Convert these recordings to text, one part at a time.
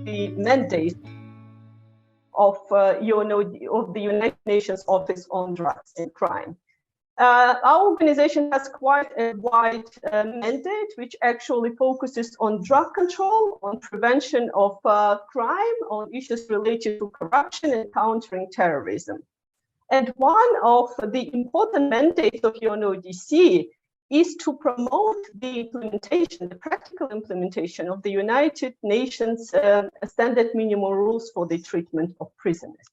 the mandate of of the United Nations Office on Drugs and Crime. Our organization has quite a wide mandate, which actually focuses on drug control, on prevention of crime, on issues related to corruption and countering terrorism. And one of the important mandates of UNODC is to promote the implementation, the practical implementation of the United Nations standard minimum rules for the treatment of prisoners.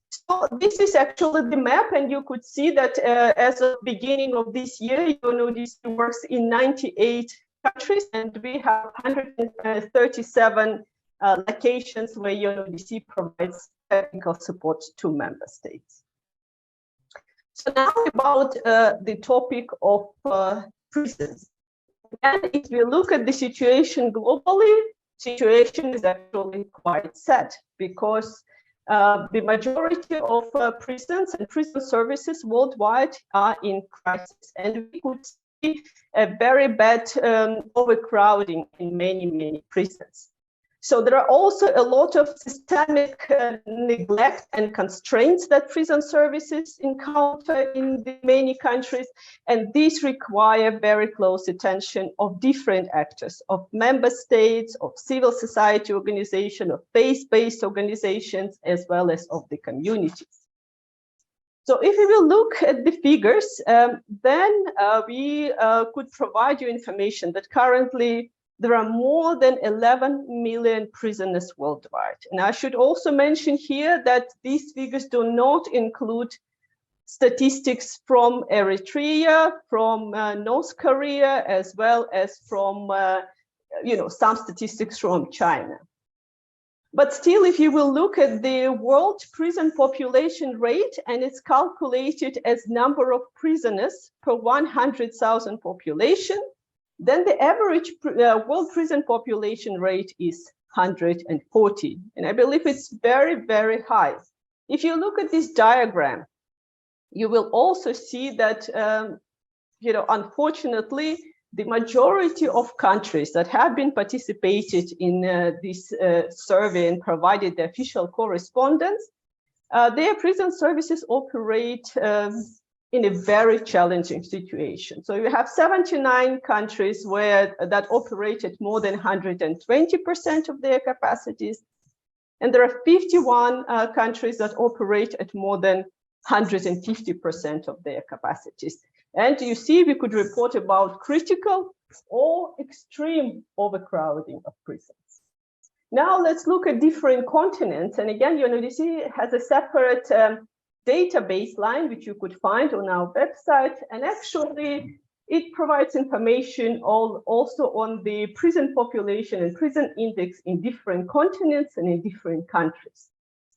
So this is actually the map, and you could see that as of beginning of this year, UNODC works in 98 countries, and we have 137 locations where UNODC provides technical support to member states. So now about the topic of prisons. And if we look at the situation globally, situation is actually quite sad, because the majority of prisons and prison services worldwide are in crisis, and we could see a very bad overcrowding in many prisons. So there are also a lot of systemic neglect and constraints that prison services encounter in the many countries, and these require very close attention of different actors, of member states, of civil society organizations, of faith-based organizations, as well as of the communities. So if we will look at the figures, then we could provide you information that currently there are more than 11 million prisoners worldwide. And I should also mention here that these figures do not include statistics from Eritrea, from North Korea, as well as from some statistics from China. But still, if you will look at the world prison population rate, and it's calculated as number of prisoners per 100,000 population, then the average world prison population rate is 140. And I believe it's very high. If you look at this diagram, you will also see that, unfortunately, the majority of countries that have been participated in this survey and provided the official correspondence, their prison services operate in a very challenging situation. So you have 79 countries that operate at more than 120% of their capacities. And there are 51 countries that operate at more than 150% of their capacities. And you see, we could report about critical or extreme overcrowding of prisons. Now let's look at different continents. And again, UNODC has a separate data baseline, which you could find on our website. And actually, it provides information also on the prison population and prison index in different continents and in different countries.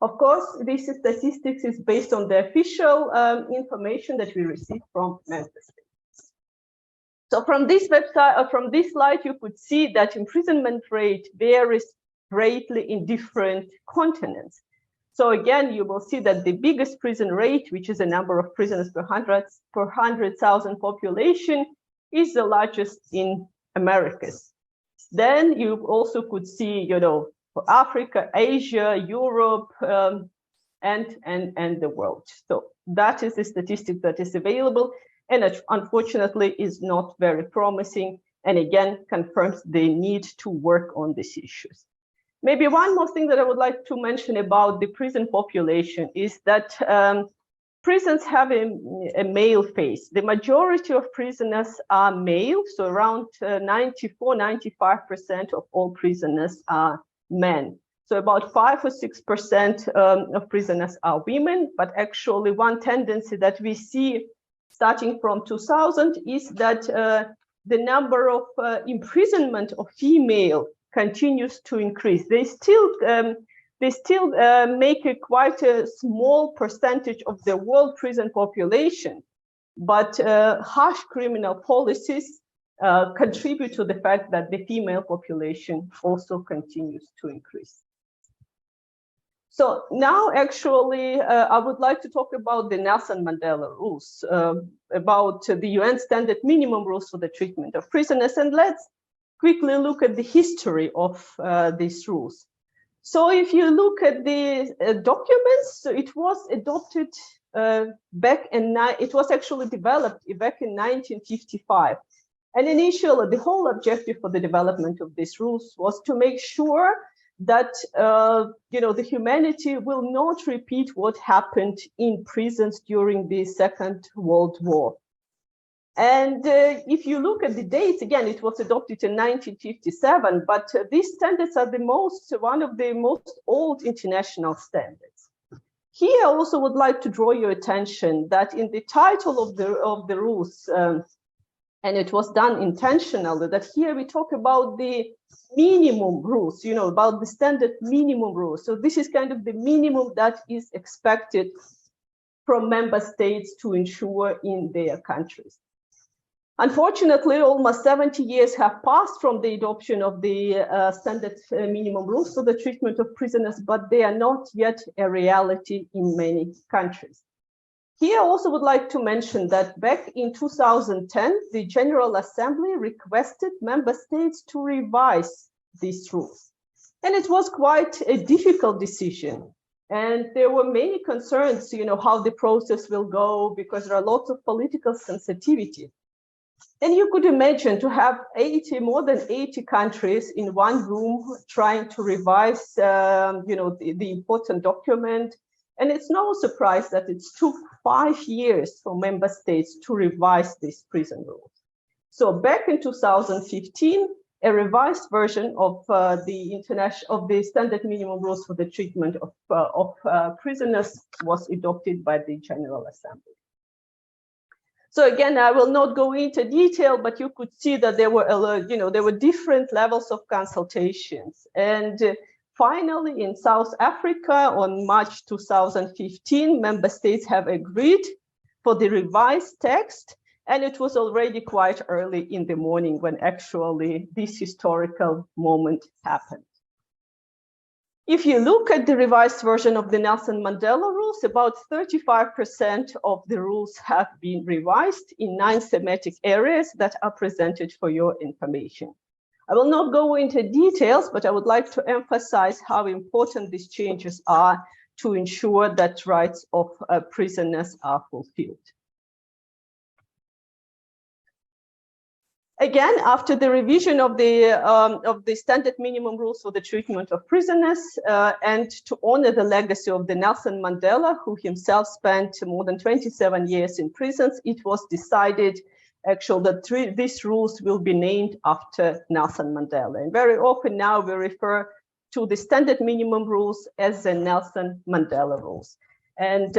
Of course, this statistics is based on the official information that we receive from member states. So from this website, or from this slide, you could see that imprisonment rate varies greatly in different continents. So again, you will see that the biggest prison rate, which is the number of prisoners per 100,000 population, is the largest in Americas. Then you also could see, for Africa, Asia, Europe, and the world. So that is the statistic that is available, and it unfortunately is not very promising, and again confirms the need to work on these issues. Maybe one more thing that I would like to mention about the prison population is that prisons have a male face. The majority of prisoners are male, so around 94–95% of all prisoners are men. So about 5 or 6% of prisoners are women, but actually one tendency that we see starting from 2000 is that the number of imprisonment of female continues to increase. They still make quite a small percentage of the world prison population, but harsh criminal policies contribute to the fact that the female population also continues to increase. So now actually I would like to talk about the Nelson Mandela Rules, about the UN standard minimum rules for the treatment of prisoners. And let's quickly look at the history of these rules. So if you look at the documents, so it was adopted it was actually developed back in 1955. And initially, the whole objective for the development of these rules was to make sure that the humanity will not repeat what happened in prisons during the Second World War. And if you look at the dates, again, it was adopted in 1957, but these standards are one of the most old international standards. Here, I also would like to draw your attention that in the title of the rules, and it was done intentionally, that here we talk about the minimum rules, about the standard minimum rules. So this is kind of the minimum that is expected from member states to ensure in their countries. Unfortunately, almost 70 years have passed from the adoption of the standard minimum rules for the treatment of prisoners, but they are not yet a reality in many countries. Here, I also would like to mention that back in 2010, the General Assembly requested member states to revise these rules. And it was quite a difficult decision. And there were many concerns, how the process will go, because there are lots of political sensitivity. And you could imagine to have more than 80 countries in one room trying to revise, the important document. And it's no surprise that it took 5 years for member states to revise these prison rules. So back in 2015, a revised version of the standard minimum rules for the treatment of prisoners was adopted by the General Assembly. So again, I will not go into detail, but you could see that there were different levels of consultations. And finally, in South Africa, on March 2015, member states have agreed for the revised text. And it was already quite early in the morning when actually this historical moment happened. If you look at the revised version of the Nelson Mandela Rules, about 35% of the rules have been revised in 9 thematic areas that are presented for your information. I will not go into details, but I would like to emphasize how important these changes are to ensure that rights of prisoners are fulfilled. Again, after the revision of the standard minimum rules for the treatment of prisoners, and to honor the legacy of the Nelson Mandela, who himself spent more than 27 years in prisons, it was decided actually that these rules will be named after Nelson Mandela. And very often now we refer to the standard minimum rules as the Nelson Mandela Rules. And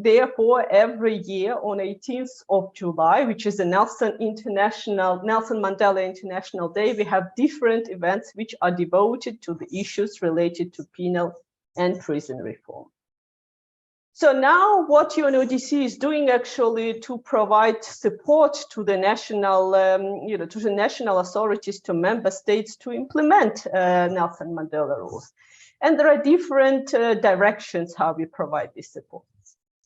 therefore, every year on 18th of July, which is the Nelson Mandela International Day, we have different events which are devoted to the issues related to penal and prison reform. So now what UNODC is doing actually to provide support to the national, to the national authorities, to member states to implement Nelson Mandela Rules. And there are different directions how we provide this support.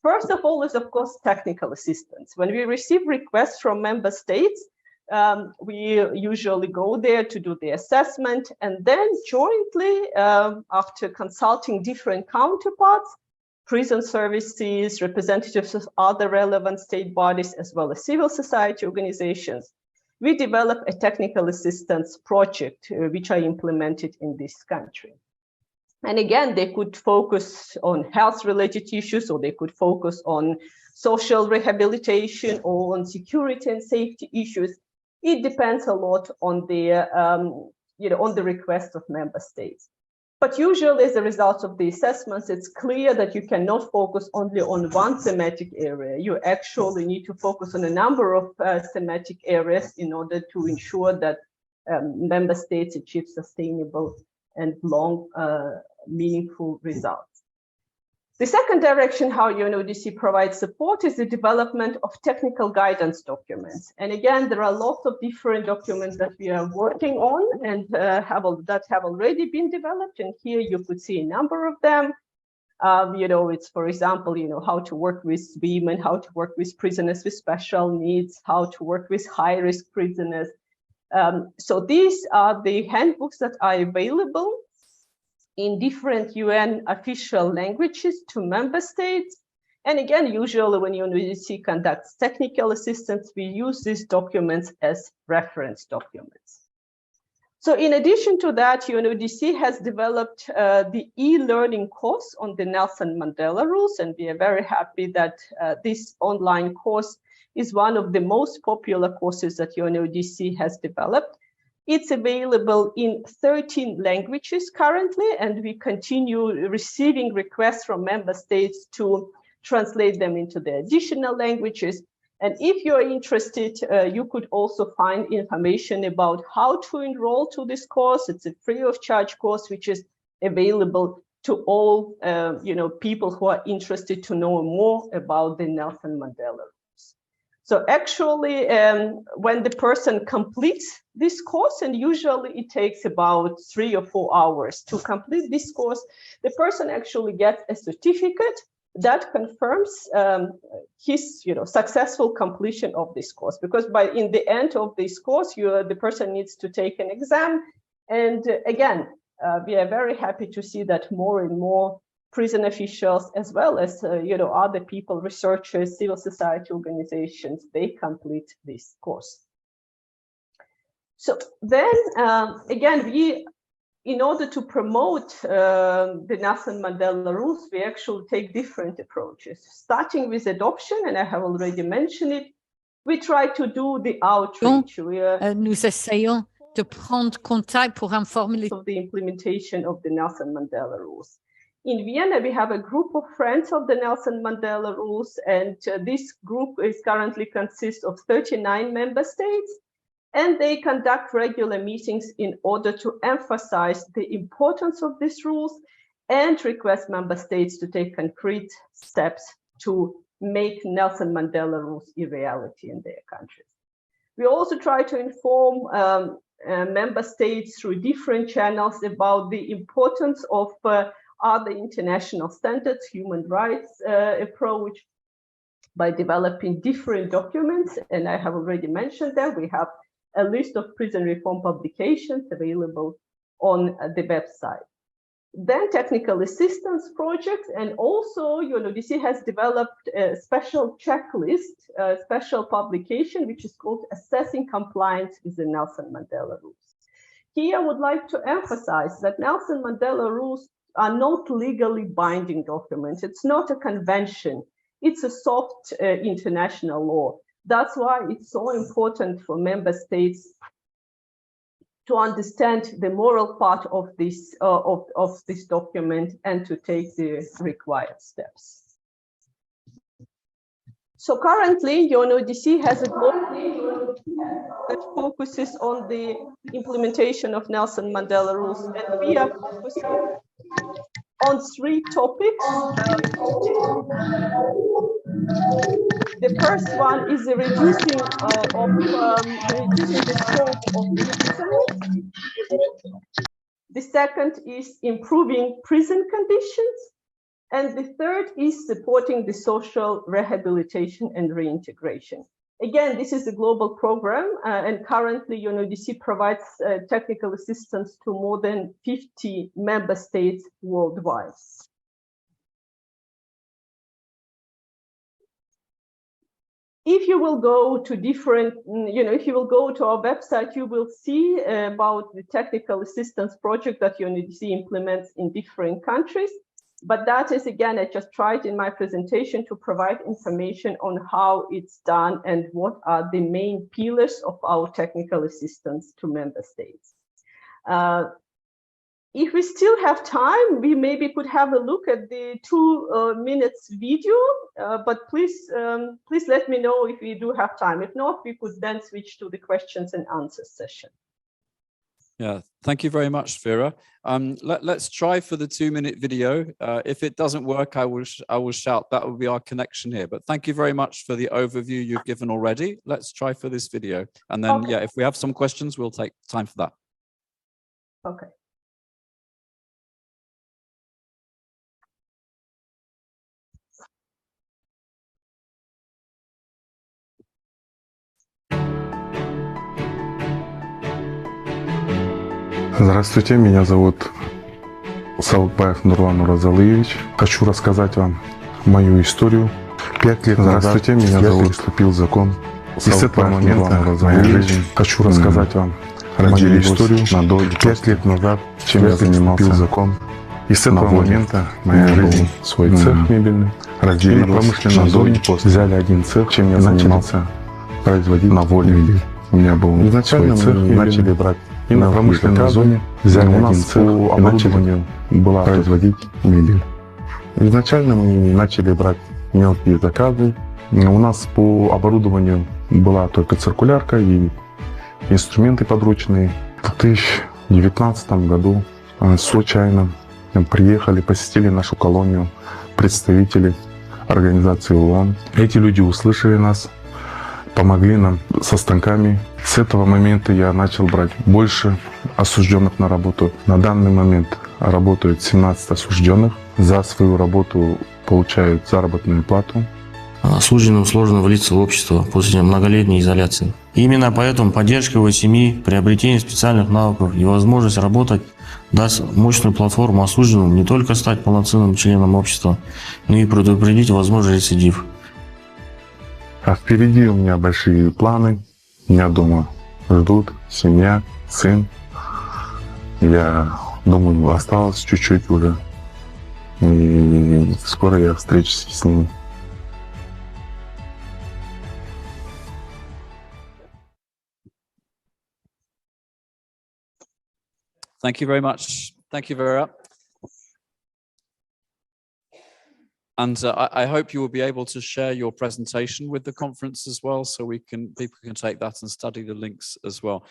First of all is, of course, technical assistance. When we receive requests from member states, we usually go there to do the assessment, and then jointly, after consulting different counterparts, prison services, representatives of other relevant state bodies, as well as civil society organizations, we develop a technical assistance project, which are implemented in this country. And again, they could focus on health-related issues, or they could focus on social rehabilitation or on security and safety issues. It depends a lot on the, on the request of member states. But usually, as a result of the assessments, it's clear that you cannot focus only on one thematic area. You actually need to focus on a number of thematic areas in order to ensure that member states achieve sustainable and long, meaningful results. The second direction how UNODC provides support is the development of technical guidance documents. And again, there are lots of different documents that we are working on and that have already been developed. And here you could see a number of them. It's, for example, how to work with women, how to work with prisoners with special needs, how to work with high-risk prisoners, So these are the handbooks that are available in different UN official languages to member states. And again, usually when UNODC conducts technical assistance, we use these documents as reference documents. So in addition to that, UNODC has developed the e-learning course on the Nelson Mandela Rules, and we are very happy that this online course is one of the most popular courses that UNODC has developed. It's available in 13 languages currently, and we continue receiving requests from member states to translate them into the additional languages. And if you're interested, you could also find information about how to enroll to this course. It's a free of charge course, which is available to all people who are interested to know more about the Nelson Mandela Rules. So actually, when the person completes this course, and usually it takes about 3 or 4 hours to complete this course, the person actually gets a certificate that confirms his successful completion of this course, because in the end of this course, the person needs to take an exam. And again, we are very happy to see that more and more prison officials, as well as other people, researchers, civil society organizations, they complete this course. So then again, in order to promote the Nelson Mandela Rules, we actually take different approaches. Starting with adoption, and I have already mentioned it, we try to do the outreach. Nous essayons de prendre contact pour informer les... of the implementation of the Nelson Mandela Rules. In Vienna, we have a group of friends of the Nelson Mandela Rules, and this group currently consists of 39 member states. And they conduct regular meetings in order to emphasize the importance of these rules and request member states to take concrete steps to make Nelson Mandela rules a reality in their countries. We also try to inform member states through different channels about the importance of other international standards, human rights approach, by developing different documents. And I have already mentioned that we have a list of prison reform publications available on the website. Then technical assistance projects, and also UNODC has developed a special checklist, a special publication, which is called Assessing Compliance with the Nelson Mandela Rules. Here I would like to emphasize that Nelson Mandela Rules are not legally binding documents. It's not a convention. It's a soft international law. That's why it's so important for member states to understand the moral part of this document and to take the required steps. So currently, UNODC has a global team that focuses on the implementation of Nelson Mandela Rules, and we are focusing on 3 topics. The first one is the reducing the scope of imprisonment. The second is improving prison conditions. And the third is supporting the social rehabilitation and reintegration. Again, this is a global program, and currently UNODC provides technical assistance to more than 50 member states worldwide. If you will go to different, if you will go to our website, you will see about the technical assistance project that UNODC implements in different countries. But that is, again, I just tried in my presentation to provide information on how it's done and what are the main pillars of our technical assistance to member states. If we still have time, we maybe could have a look at the 2 minutes video, but please let me know if we do have time. If not, we could then switch to the questions and answers session. Yeah, thank you very much, Vera. Let's try for the 2-minute video. If it doesn't work, I will shout. That will be our connection here. But thank you very much for the overview you've given already. Let's try for this video. And then, yeah, if we have some questions, we'll take time for that. Okay. Здравствуйте, меня зовут Саутбаев Нурлан Уразалыевич. Хочу рассказать вам мою историю. 5 лет назад здравствуйте, меня зовут вступил закон. И с этого момента моя жизнь. Хочу рассказать вам мою историю. 5 лет назад, чем я занимался закон. И с этого момента моя жизнь, свой цех мебельный, разделили промышленную зону, взяли один цех, чем я занимался, производить на воле. У меня был изначально свой цех, начали брать и на промышленной зоне, взяли один цех и начали производить мебель. Изначально мы начали брать мелкие заказы. У нас по оборудованию была только циркулярка и инструменты подручные. В 2019 году случайно приехали, посетили нашу колонию представители организации ООН. Эти люди услышали нас, помогли нам со станками. С этого момента я начал брать больше осужденных на работу. На данный момент работают 17 осужденных. За свою работу получают заработную плату. Осужденным сложно влиться в общество после многолетней изоляции. И именно поэтому поддержка его семьи, приобретение специальных навыков и возможность работать даст мощную платформу осужденным не только стать полноценным членом общества, но и предупредить возможный рецидив. А впереди у меня большие планы. Меня дома ждут семья, сын. Я думаю, осталось чуть-чуть уже. И скоро я встречусь с ними. Thank you very much. Thank you, Vera. And I hope you will be able to share your presentation with the conference as well, so people can take that and study the links as well.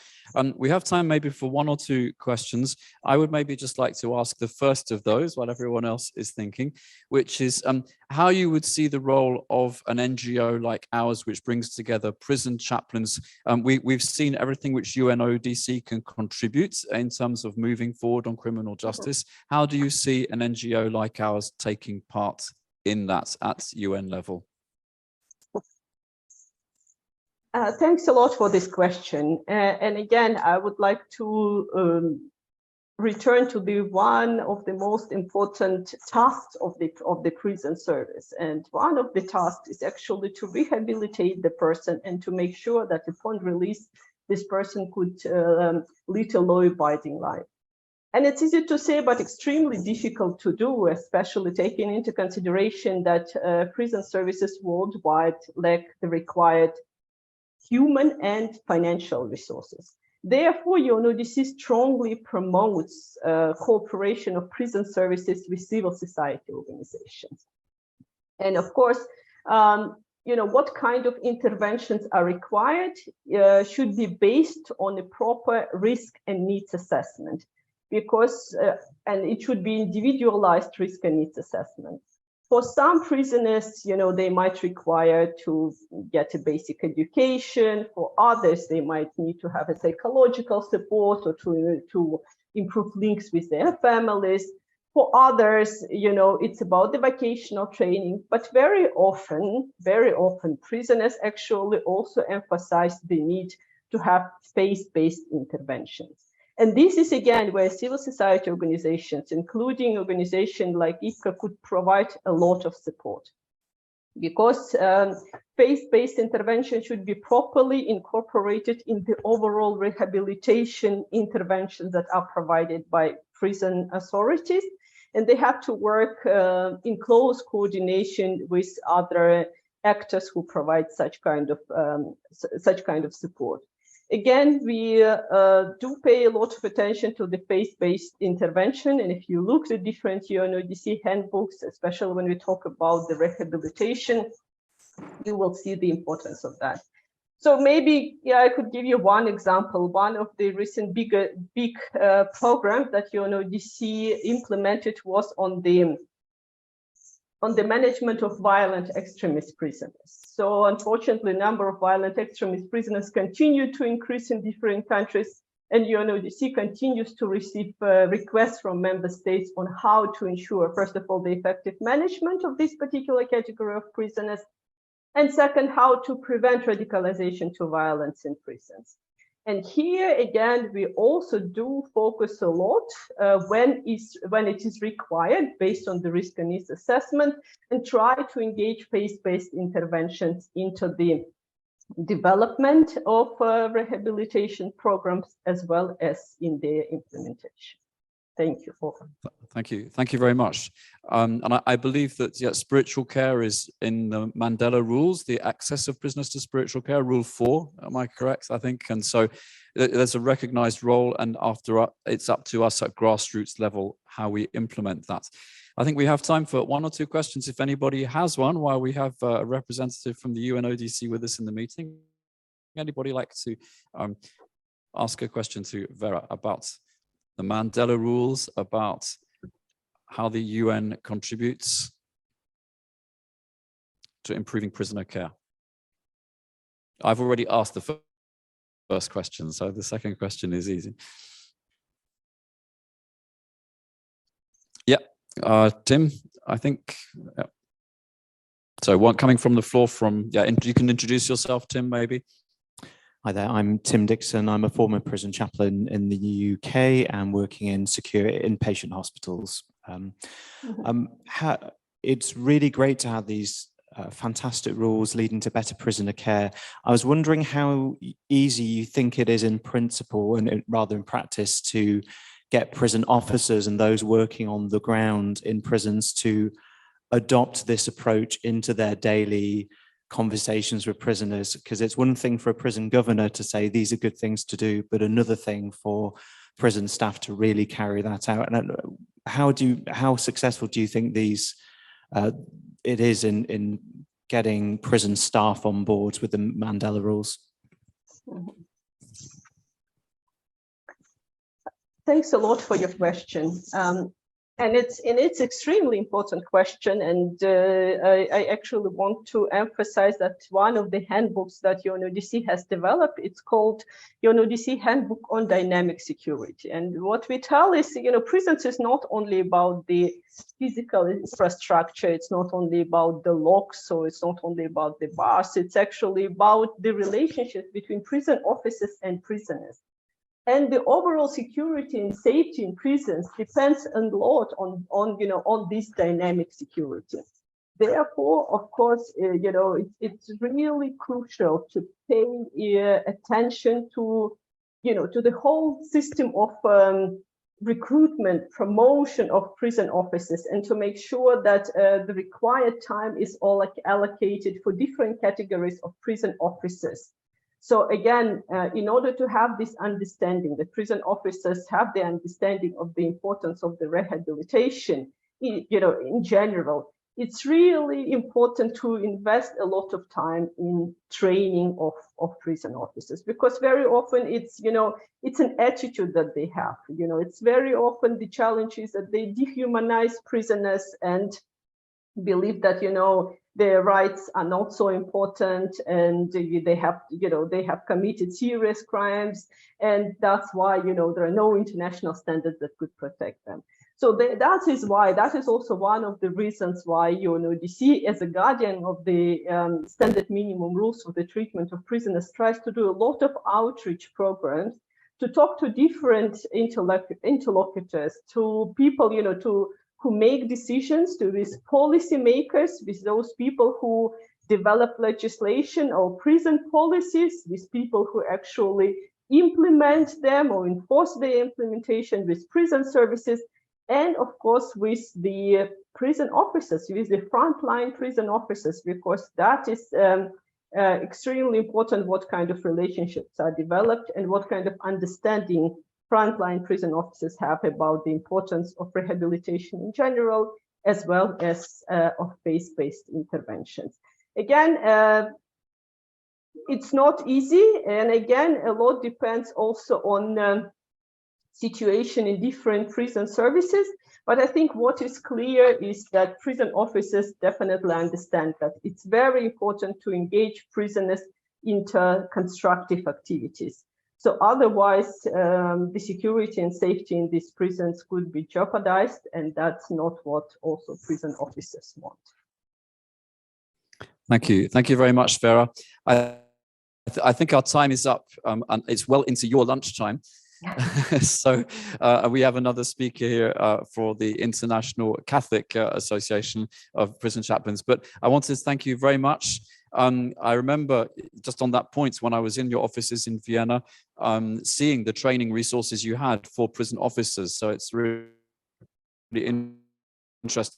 We have time maybe for one or two questions. I would maybe just like to ask the first of those while everyone else is thinking, which is how you would see the role of an NGO like ours, which brings together prison chaplains. We've seen everything which UNODC can contribute in terms of moving forward on criminal justice. How do you see an NGO like ours taking part in that at UN level? Thanks a lot for this question. And again, I would like to return to the one of the most important tasks of the prison service. And one of the tasks is actually to rehabilitate the person and to make sure that upon release, this person could lead a law-abiding life. And it's easy to say, but extremely difficult to do, especially taking into consideration that prison services worldwide lack the required human and financial resources. Therefore, UNODC strongly promotes cooperation of prison services with civil society organizations. And of course, what kind of interventions are required should be based on a proper risk and needs assessment. Because, and it should be individualized risk and needs assessment. For some prisoners, they might require to get a basic education. For others, they might need to have a psychological support or to improve links with their families. For others, it's about the vocational training, but very often prisoners actually also emphasize the need to have faith-based interventions. And this is, again, where civil society organizations, including organizations like IFCA, could provide a lot of support. Because faith-based intervention should be properly incorporated in the overall rehabilitation interventions that are provided by prison authorities. And they have to work in close coordination with other actors who provide such kind of support. Again, we do pay a lot of attention to the faith-based intervention. And if you look at different UNODC handbooks, especially when we talk about the rehabilitation, you will see the importance of that. So maybe I could give you one example. One of the recent big programs that UNODC implemented was on the management of violent extremist prisoners. So unfortunately, the number of violent extremist prisoners continue to increase in different countries, and UNODC continues to receive requests from member states on how to ensure, first of all, the effective management of this particular category of prisoners, and second, how to prevent radicalization to violence in prisons. And here again, we also do focus a lot when it is required based on the risk and needs assessment, and try to engage faith-based interventions into the development of rehabilitation programs as well as in their implementation. Thank you. Thank you very much. And I believe that spiritual care is in the Mandela Rules, the access of prisoners to spiritual care, Rule 4. Am I correct? I think, and so there's a recognized role, and it's up to us at grassroots level how we implement that. I think we have time for 1 or 2 questions if anybody has one, while we have a representative from the UNODC with us in the meeting. Anybody like to ask a question to Vera about the Mandela Rules, about how the UN contributes to improving prisoner care? I've already asked the first question, so the second question is easy. Yeah, Tim, I think. Yeah. So one coming from the floor from, you can introduce yourself, Tim, maybe. Hi there, I'm Tim Dixon. I'm a former prison chaplain in the UK and working in secure inpatient hospitals. It's really great to have these fantastic rules leading to better prisoner care. I was wondering how easy you think it is in principle and rather in practice to get prison officers and those working on the ground in prisons to adopt this approach into their daily conversations with prisoners, because it's one thing for a prison governor to say these are good things to do, but another thing for prison staff to really carry that out. And how successful do you think it is in getting prison staff on board with the Mandela Rules? Thanks a lot for your question. And it's extremely important question, and I actually want to emphasize that one of the handbooks that UNODC has developed, it's called UNODC Handbook on Dynamic Security. And what we tell is, prisons is not only about the physical infrastructure, it's not only about the locks, so it's not only about the bars, it's actually about the relationship between prison officers and prisoners. And the overall security and safety in prisons depends a lot on this dynamic security. Therefore, of course, it's really crucial to pay attention to, to the whole system of recruitment, promotion of prison officers, and to make sure that the required time is all allocated for different categories of prison officers. So again, in order to have this understanding, the prison officers have the understanding of the importance of the rehabilitation, in general, it's really important to invest a lot of time in training of prison officers, because very often it's an attitude that they have. It's very often the challenge is that they dehumanize prisoners and believe that their rights are not so important, and they have committed serious crimes, and that's why there are no international standards that could protect them. So that is also one of the reasons why UNODC, as a guardian of the standard minimum rules for the treatment of prisoners, tries to do a lot of outreach programs to talk to different interlocutors, to people who make decisions, to these policy makers, with those people who develop legislation or prison policies, with people who actually implement them or enforce the implementation, with prison services, and of course with the prison officers, with the frontline prison officers, because that is extremely important, what kind of relationships are developed and what kind of understanding frontline prison officers have about the importance of rehabilitation in general, as well as of faith-based interventions. Again, it's not easy, and again, a lot depends also on situation in different prison services. But I think what is clear is that prison officers definitely understand that it's very important to engage prisoners into constructive activities. So otherwise, the security and safety in these prisons could be jeopardized, and that's not what also prison officers want. Thank you. Thank you very much, Vera. I think our time is up, and it's well into your lunchtime. So we have another speaker here for the International Catholic Association of Prison Chaplains. But I want to thank you very much. I remember just on that point, when I was in your offices in Vienna, seeing the training resources you had for prison officers. So it's really interesting.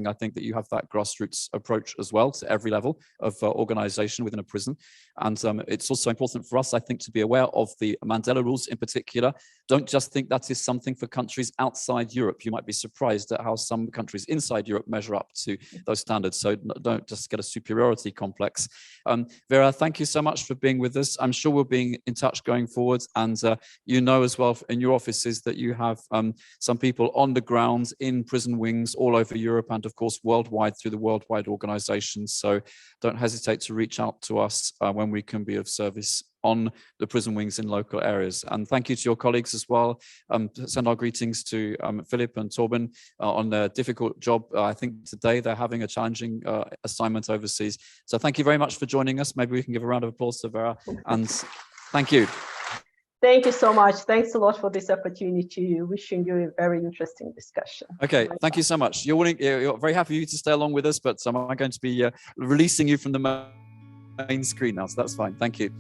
I think that you have that grassroots approach as well to every level of organization within a prison. And it's also important for us, I think, to be aware of the Mandela Rules in particular. Don't just think that is something for countries outside Europe. You might be surprised at how some countries inside Europe measure up to those standards. So don't just get a superiority complex. Vera, thank you so much for being with us. I'm sure we'll be in touch going forward. And you know as well in your offices that you have some people on the ground in prison wings all over Europe and of course worldwide through the worldwide organizations. So don't hesitate to reach out to us when we can be of service on the prison wings in local areas. And thank you to your colleagues as well. Send our greetings to Philip and Torben on their difficult job. I think today they're having a challenging assignment overseas. So thank you very much for joining us. Maybe we can give a round of applause to Vera, and thank you. Thank you so much. Thanks a lot for this opportunity. Wishing you a very interesting discussion. Okay, thank you so much. You're very happy for you to stay along with us, but I'm going to be releasing you from the main screen now, so that's fine. Thank you.